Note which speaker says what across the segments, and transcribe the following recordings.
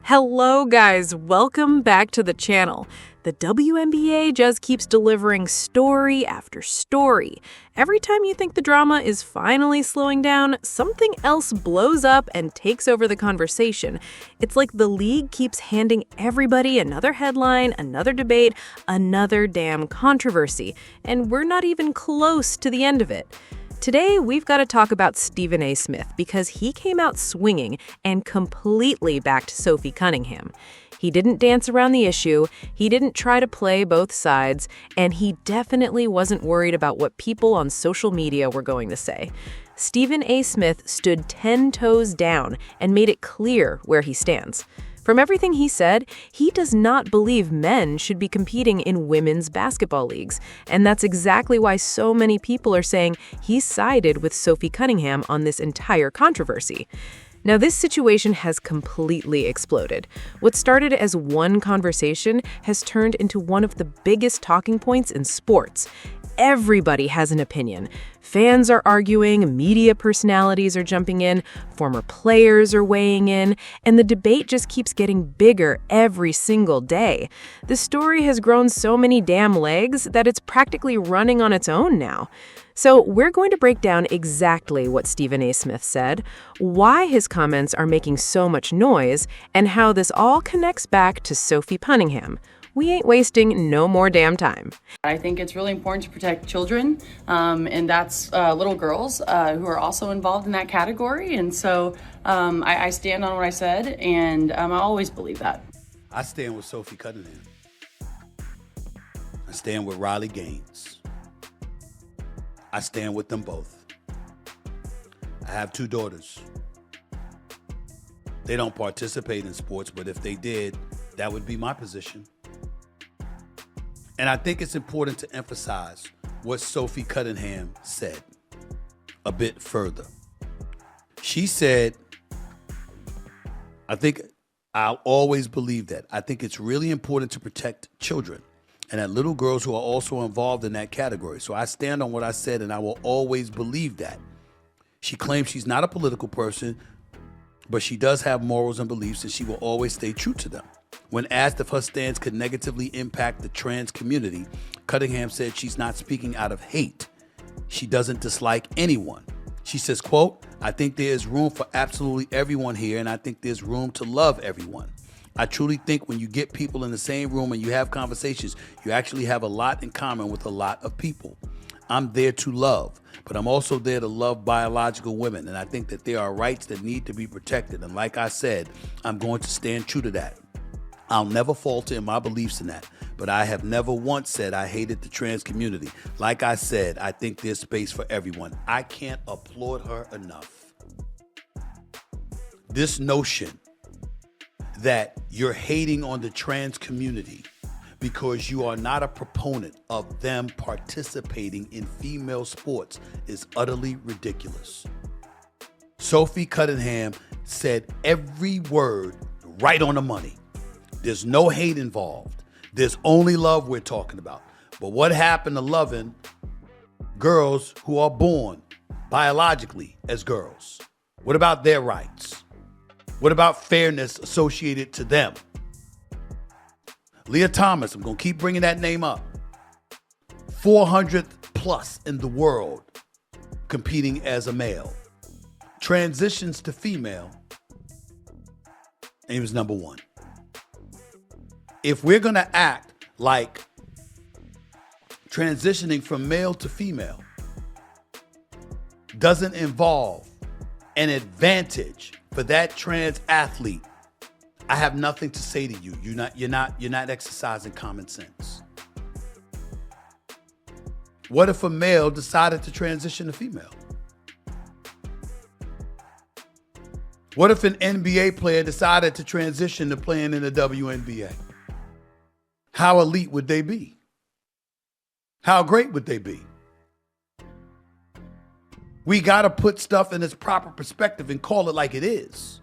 Speaker 1: Hello guys, welcome back to the channel. The WNBA just keeps delivering story after story. Every time you think the drama is finally slowing down, something else blows up and takes over the conversation. It's like the league keeps handing everybody another headline, another debate, another damn controversy, and we're not even close to the end of it. Today, we've got to talk about Stephen A. Smith because he came out swinging and completely backed Sophie Cunningham. He didn't dance around the issue, he didn't try to play both sides, and he definitely wasn't worried about what people on social media were going to say. Stephen A. Smith stood 10 toes down and made it clear where he stands. From everything he said, he does not believe men should be competing in women's basketball leagues, and that's exactly why so many people are saying he sided with Sophie Cunningham on this entire controversy. Now, this situation has completely exploded. What started as one conversation has turned into one of the biggest talking points in sports. Everybody has an opinion. Fans are arguing, media personalities are jumping in, former players are weighing in, and the debate just keeps getting bigger every single day. The story has grown so many damn legs that it's practically running on its own now. So we're going to break down exactly what Stephen A. Smith said, why his comments are making so much noise, and how this all connects back to Sophie Cunningham. We ain't wasting no more damn time.
Speaker 2: I think it's really important to protect children, and that's little girls who are also involved in that category. And so I stand on what I said, and I always believe that.
Speaker 3: I stand with Sophie Cunningham. I stand with Riley Gaines. I stand with them both. I have 2 daughters. They don't participate in sports, but if they did, that would be my position. And I think it's important to emphasize what Sophie Cunningham said a bit further. She said, I think I'll always believe that. I think it's really important to protect children and that little girls who are also involved in that category. So I stand on what I said, and I will always believe that. She claims she's not a political person, but she does have morals and beliefs, and she will always stay true to them. When asked if her stance could negatively impact the trans community, Cunningham said she's not speaking out of hate. She doesn't dislike anyone. She says, quote, I think there is room for absolutely everyone here, and I think there's room to love everyone. I truly think when you get people in the same room and you have conversations, you actually have a lot in common with a lot of people. I'm there to love, but I'm also there to love biological women, and I think that there are rights that need to be protected. And like I said, I'm going to stand true to that. I'll never falter in my beliefs in that, but I have never once said I hated the trans community. Like I said, I think there's space for everyone. I can't applaud her enough. This notion that you're hating on the trans community because you are not a proponent of them participating in female sports is utterly ridiculous. Sophie Cunningham said every word right on the money. There's no hate involved. There's only love we're talking about. But what happened to loving girls who are born biologically as girls? What about their rights? What about fairness associated to them? Leah Thomas, I'm going to keep bringing that name up. 400th plus in the world competing as a male. Transitions to female, and he was number 1. If we're going to act like transitioning from male to female doesn't involve an advantage for that trans athlete, I have nothing to say to you. You're not exercising common sense. What if a male decided to transition to female? What if an NBA player decided to transition to playing in the WNBA? How elite would they be? How great would they be? We got to put stuff in its proper perspective and call it like it is.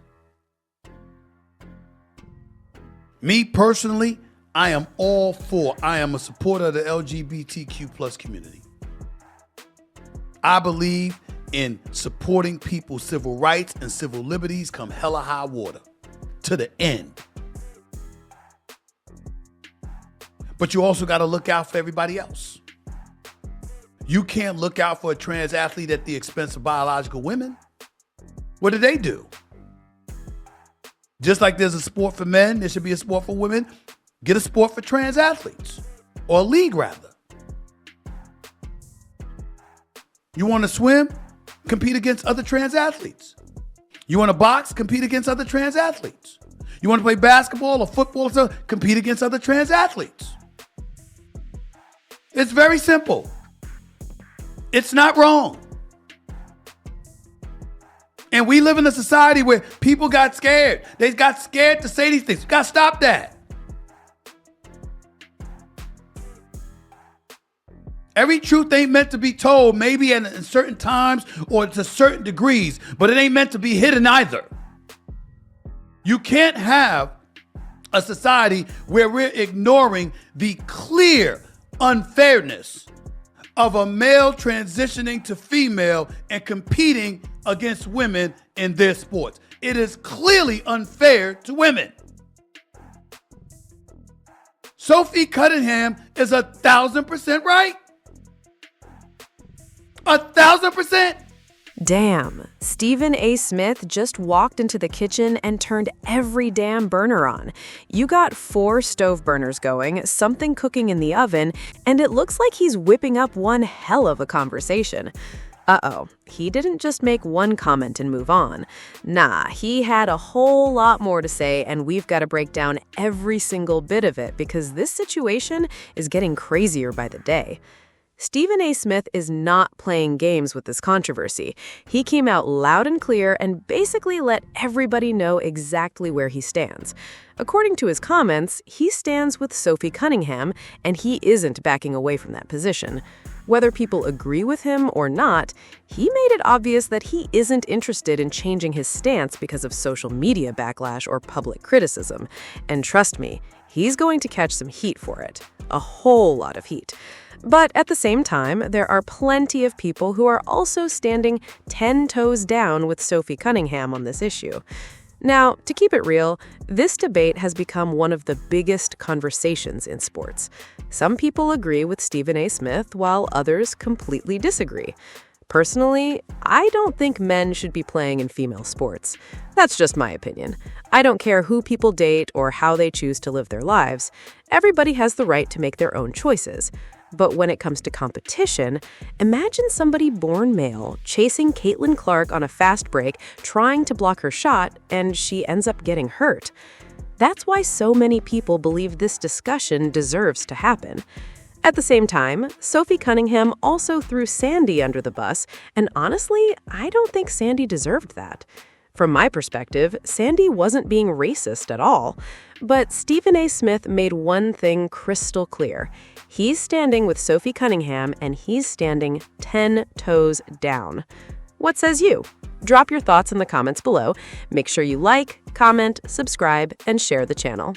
Speaker 3: Me personally, I am a supporter of the LGBTQ plus community. I believe in supporting people's civil rights and civil liberties come hella high water to the end. But you also got to look out for everybody else. You can't look out for a trans athlete at the expense of biological women. What do they do? Just like there's a sport for men, there should be a sport for women. Get a sport for trans athletes, or a league rather. You want to swim? Compete against other trans athletes. You want to box? Compete against other trans athletes. You want to play basketball or football or something? Compete against other trans athletes. It's very simple. It's not wrong. And we live in a society where people got scared. They got scared to say these things. You got to stop that. Every truth ain't meant to be told, maybe in certain times or to certain degrees, but it ain't meant to be hidden either. You can't have a society where we're ignoring the clear unfairness of a male transitioning to female and competing against women in their sports. It is clearly unfair to women. Sophie Cunningham is 1,000% right. 1,000%.
Speaker 1: Damn, Stephen A. Smith just walked into the kitchen and turned every damn burner on. You got 4 stove burners going, something cooking in the oven, and it looks like he's whipping up one hell of a conversation. Uh-oh, he didn't just make one comment and move on. Nah, he had a whole lot more to say, and we've got to break down every single bit of it because this situation is getting crazier by the day. Stephen A. Smith is not playing games with this controversy. He came out loud and clear and basically let everybody know exactly where he stands. According to his comments, he stands with Sophie Cunningham, and he isn't backing away from that position. Whether people agree with him or not, he made it obvious that he isn't interested in changing his stance because of social media backlash or public criticism. And trust me, he's going to catch some heat for it. A whole lot of heat. But at the same time, there are plenty of people who are also standing 10 toes down with Sophie Cunningham on this issue. Now, to keep it real, this debate has become one of the biggest conversations in sports. Some people agree with Stephen A. Smith, while others completely disagree. Personally, I don't think men should be playing in female sports. That's just my opinion. I don't care who people date or how they choose to live their lives. Everybody has the right to make their own choices. But when it comes to competition, imagine somebody born male chasing Caitlin Clark on a fast break, trying to block her shot, and she ends up getting hurt. That's why so many people believe this discussion deserves to happen. At the same time, Sophie Cunningham also threw Sandy under the bus, and honestly, I don't think Sandy deserved that. From my perspective, Sandy wasn't being racist at all. But Stephen A. Smith made one thing crystal clear. He's standing with Sophie Cunningham, and he's standing 10 toes down. What says you? Drop your thoughts in the comments below. Make sure you like, comment, subscribe, and share the channel.